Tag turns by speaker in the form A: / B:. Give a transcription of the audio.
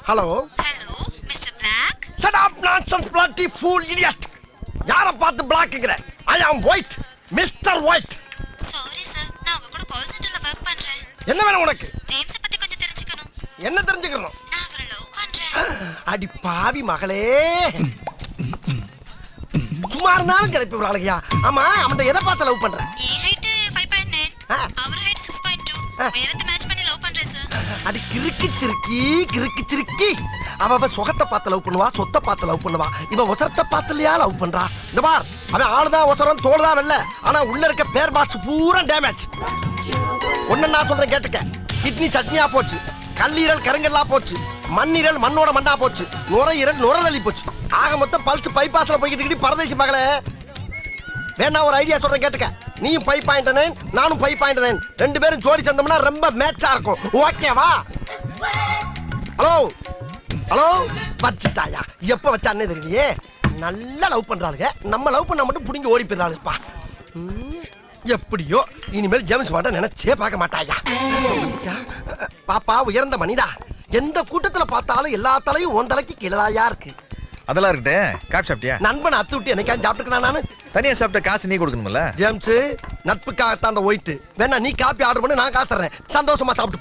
A: Hello
B: hello mister black.
A: Shut up nonsense bloody fool idiot. யார பார்த்து பிளாக்ங்கற? I am white, mister white.
B: Sorry sir, நான் உங்க கூட கால் சென்டர்ல வர்க் பண்றேன்.
A: என்ன வேணும் உனக்கு?
B: ஜேம்ஸ் பத்தி கொஞ்சம் தெரிஞ்சுக்கணும்.
A: என்ன தெரிஞ்சுக்கணும்?
B: நான் அவரை லவ் பண்றேன்.
A: அடி பாவி மகளே, சும்மா இருந்தாலும் கிளப்பி விடுறாளுங்கயா. ஆமா, அவன் எதை பார்த்து லவ் பண்ற?
B: என் ஹைட் 5.9, அவர் ஹைட் 6.2. உயரத்தை மேட்ச் பண்ணி லவ் பண்றேன் சார்.
A: அடி கிறுக்கி சிறுக்கி அவ சுகத்தை பார்த்து லவ் பண்ணுவா, சொத்தை பார்த்து லவ் பண்ணுவா. இவன் ஒசரத்தை பார்த்துலையா லவ் பண்றா? இந்த பார், அவன் ஆளுதான் ஒசரம், தோல் தான் வெல்ல, ஆனா உள்ள இருக்க பேர் பாக்ஸ் பூரா டேமேஜ். ஒன்னு நான் சொல்றேன் கேட்டுக்க. கிட்னி சட்னியா போச்சு, கல்லீரல் கருங்கல்லா போச்சு, மண்ணீரல் மண்ணோட மண்ணா போச்சு, நுரையீரல் நுரலி போச்சு. ஆக மொத்தம் பல்ஸ் பைபாஸ்ல போய்கிட்டு பரதேசி மகளே. வேணா ஒரு ஐடியா சொல்றேன் கேட்டுக்க. நீயும் 5.9, நானும் 5.9, ரெண்டு பேரும் ஜோடி சேர்ந்தோம்னா ரொம்ப மேட்சா இருக்கும். ஓகேவா? ஹலோ ஹலோ, வச்சுட்டாயா? எப்ப வச்சானே தெரியலையே. நல்லா லவ் பண்றாளுங்க, நம்ம லவ் பண்ணா மட்டும் புடிங்கி ஓடி போயிடறாளுப்பா. எப்படியோ இனிமேல் ஜேம்ஸ் பாண்ட நினைச்சே பார்க்க மாட்டாயா. பாப்பா உயர்ந்த மனிதா, எந்த கூட்டத்துல பார்த்தாலும் எல்லா தலையும் உன் தலைக்கு கீழாயா இருக்கு.
C: அதெல்லாம் இருக்கட்டே. காப்பி சாப்பிட்டியா?
A: நண்பன் அத்து விட்டு என்னைக்காவது சாப்பிட்டுக்கணும். நானு
C: தனியா சாப்பிட்ட காசு நீ கொடுக்கணும்ல.
A: ஜேம்ஸ், நட்புக்காகத்தான் அந்த ஒயிட். வேணா நீ காப்பி ஆர்டர் பண்ணி நான் காசு தர்றேன். சந்தோஷமா சாப்பிட்டு போ.